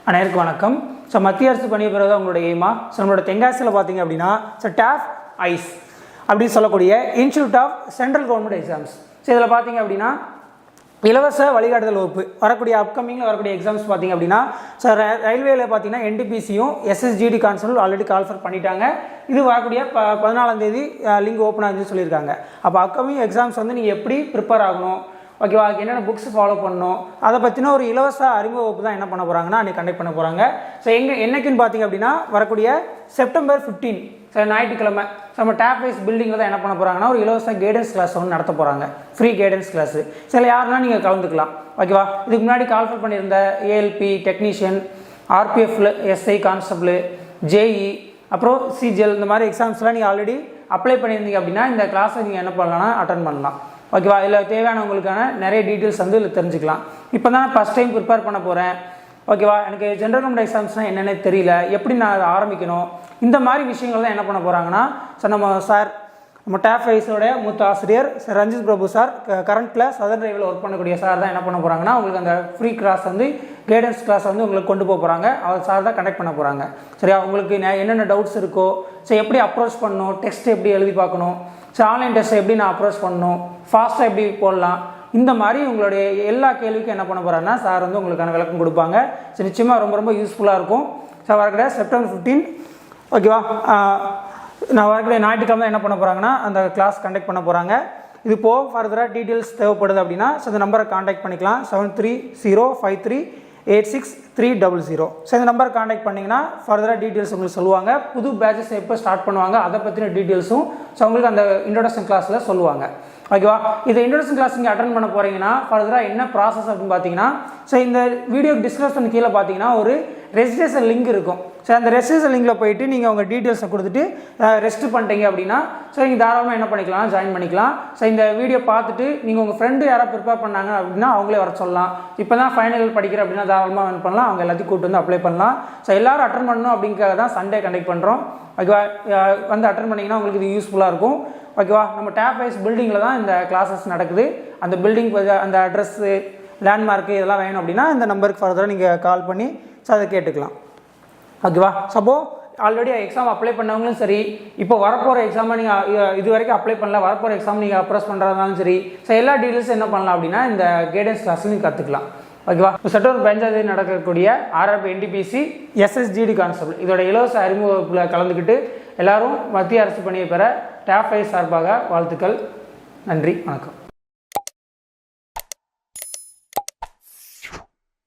அனைவருக்கும் வணக்கம். ஸோ மத்திய அரசு பணியை பெறுவது உங்களோட எய்மா. ஸோ நம்மளோட தென்காசியில் பார்த்தீங்க அப்படின்னா டேப் ஐஸ் அப்படின்னு சொல்லக்கூடிய institute of central government exams. So இதில் பார்த்தீங்க அப்படின்னா இலவச வழிகாட்டுதல் வகுப்பு வரக்கூடிய அப்கமிங்கில் வரக்கூடிய எக்ஸாம்ஸ் பார்த்தீங்க அப்படின்னா ஸோ ரயில்வேயில் பார்த்தீங்கன்னா என்டிபிசியும் எஸ்எஸ்ஜிடி கான்ஸ்டபிள் ஆல்ரெடி கால்ஃபர் பண்ணிட்டாங்க. இது வரக்கூடிய 14ஆம் தேதி லிங்க் ஓப்பன் ஆகுதுன்னு சொல்லியிருக்காங்க. அப்போ அப்கமிங் எக்ஸாம்ஸ் வந்து நீங்கள் எப்படி ப்ரிப்பேர் ஆகணும், ஓகேவா, என்னென்ன புக்ஸ் ஃபாலோ பண்ணணும், அதை பற்றின ஒரு இலவச அறிமுக வகுப்பு தான் என்ன பண்ண போகிறாங்கன்னா அன்றைக்கி கண்டக்ட் பண்ண போகிறாங்க. ஸோ என்னைக்குன்னு பார்த்தீங்க அப்படின்னா வரக்கூடிய செப்டம்பர் 15 ஞாயிற்றுக்கிழமை நம்ம டேப் வைஸ் பில்டிங்கில் தான் என்ன பண்ண போகிறாங்கன்னா ஒரு இலவச கைடன்ஸ் கிளாஸ் ஒன்று நடத்த போகிறாங்க. Free guidance class. சில யாருன்னா நீங்கள் கலந்துக்கலாம், ஓகேவா. இதுக்கு முன்னாடி கால்ஃபர் பண்ணியிருந்த ஏஎல்பி டெக்னீஷியன், ஆர்பிஎஃப்ல எஸ்ஐ கான்ஸ்டபிள், ஜேஇ, அப்புறம் சிஜிஎல், இந்த மாதிரி எக்ஸாம்ஸ்லாம் நீங்கள் ஆல்ரெடி அப்ளை பண்ணியிருந்தீங்க அப்படின்னா இந்த கிளாஸை நீங்கள் என்ன பண்ணலாம்னா அட்டன் பண்ணலாம், ஓகேவா. இதில் தேவையானவங்களுக்கான நிறைய டீட்டெயில்ஸ் வந்து இதில் தெரிஞ்சுக்கலாம். இப்போ தான் நான் ஃபஸ்ட் டைம் ப்ரிப்பேர் பண்ண போகிறேன், ஓகேவா, எனக்கு ஜென்ரல் கவர்மெண்ட் எக்ஸாம்ஸ்னால் என்னென்ன தெரியல, எப்படி நான் அதை ஆரம்பிக்கணும், இந்த மாதிரி விஷயங்கள் தான் என்ன பண்ண போகிறாங்கன்னா சார் நம்ம டேப் வைஸோட மூத்த ஆசிரியர் சார் ரஞ்சித் பிரபு சார், கரண்ட்டில் சதர்ன் ரயில்வேல ஒர்க் பண்ணக்கூடிய சார் தான் என்ன பண்ண போகிறாங்கன்னா உங்களுக்கு அந்த ஃப்ரீ கிளாஸ் வந்து கைடன்ஸ் கிளாஸ் வந்து உங்களுக்கு கொண்டு போக போகிறாங்க. அவர் சார் தான் கண்டக்ட் பண்ண போகிறாங்க. சரியா, உங்களுக்கு என்னென்ன டவுட்ஸ் இருக்கோ, ஸோ எப்படி அப்ரோச் பண்ணணும், டெஸ்ட் எப்படி எழுதி பார்க்கணும், ஸோ ஆன்லைன் டெஸ்ட்டை எப்படி நான் அப்ரோச் பண்ணணும், ஃபாஸ்ட்டாக எப்படி போடலாம், இந்த மாதிரி உங்களுடைய எல்லா கேள்விக்கும் என்ன பண்ண போகிறாருன்னா சார் வந்து உங்களுக்கான விளக்கம் கொடுப்பாங்க. ஸோ நிச்சயமாக ரொம்ப ரொம்ப யூஸ்ஃபுல்லாக இருக்கும். ஸோ வரக்கூடிய செப்டம்பர் 15, ஓகேவா, நான் வரக்கூடிய ஞாயிற்றுக்கிழமை என்ன பண்ண போகிறாங்கன்னா அந்த கிளாஸ் கண்டக்ட் பண்ண போகிறாங்க. இது போக ஃபர்தராக டீட்டெயில்ஸ் தேவைப்படுது அப்படின்னா ஸோ இந்த நம்பரை காண்டாக்ட் பண்ணிக்கலாம். 7305386300. ஸோ இந்த நம்பர் காண்டாக்ட் பண்ணிங்கன்னா ஃபர்தராக டீட்டெயில்ஸ் உங்களுக்கு சொல்லுவாங்க. புது பேட்சஸ் எப்போ ஸ்டார்ட் பண்ணுவாங்க அதை பற்றின டீட்டெயில்ஸும் ஸோ உங்களுக்கு அந்த இன்ட்ரோடக்ஷன் கிளாஸில் சொல்லுவாங்க, ஓகேவா. இந்த இன்ட்ரோடக்ஷன் கிளாஸ் நீங்கள் அட்டன் பண்ண போகிறீங்கன்னா ஃபர்தராக என்ன ப்ராசஸ் அப்படின்னு பார்த்தீங்கன்னா ஸோ இந்த வீடியோ டிஸ்கிரிப்ஷன் கீழே பார்த்தீங்கன்னா ஒரு ரெஜிஸ்ட்ரேஷன் லிங்க் இருக்கும். ஸோ அந்த ரெஜிஸ்ட்ரேஷன் லிங்கில் போயிட்டு நீங்கள் உங்கள் டீட்டெயில்ஸை கொடுத்துட்டு ரெஜிஸ்டர் பண்ணிட்டீங்க அப்படின்னா ஸோ நீங்கள் தாராளமாக என்ன பண்ணிக்கலாம், ஜாயின் பண்ணிக்கலாம். ஸோ இந்த வீடியோ பார்த்துட்டு நீங்கள் உங்கள் ஃப்ரெண்டு யாராவது ப்ரிப்பேர் பண்ணாங்க அப்படின்னா அவங்களே வர சொல்லலாம். இப்போ தான் ஃபைனல் படிக்கிற அப்படின்னா தாராளமாக என்ன பண்ணலாம், அவங்க எல்லாத்தையும் கூட்டு வந்து அப்ளை பண்ணலாம். ஸோ எல்லோரும் அட்டன் பண்ணணும் அப்படிங்கிறத தான் சண்டே கண்டக்ட் பண்ணுறோம், ஓகேவா. வந்து அட்டன் பண்ணிங்கன்னா உங்களுக்கு இது யூஸ்ஃபுல்லாக இருக்கும், ஓகேவா. நம்ம டேப் வைஸ் பில்டிங்கில் தான் இந்த கிளாஸஸ் நடக்குது. அந்த பில்டிங் அந்த அட்ரஸ்ஸு, லேண்ட்மார்க்கு இதெல்லாம் வேணும் அப்படின்னா இந்த நம்பருக்கு ஃபர்தராக நீங்கள் கால் பண்ணி ஸோ அதை கேட்டுக்கலாம், ஓகேவா. சப்போ ஆல்ரெடி எக்ஸாம் அப்ளை பண்ணவங்களும் சரி, இப்போ வரப்போகிற எக்ஸாமை நீங்கள் இது வரைக்கும் அப்ளை பண்ணல, வரப்போகிற எக்ஸாம் நீங்கள் அப்ரோச் பண்ணுறதுனாலும் சரி, ஸோ எல்லா டீட்டெயில்ஸும் என்ன பண்ணலாம் அப்படின்னா இந்த கைடன்ஸ் கிளாஸில் நீங்கள் கற்றுக்கலாம், ஓகேவா. செப்டம்பர் 15 நடக்கக்கூடிய RRB NTPC SSGD கான்ஸ்டபிள் இதோட இலவச அறிமுக வகுப்பில் கலந்துக்கிட்டு எல்லாரும் மத்திய அரசு பணியை பெற டேப் வைஸ் சார்பாக வாழ்த்துக்கள். நன்றி, வணக்கம்.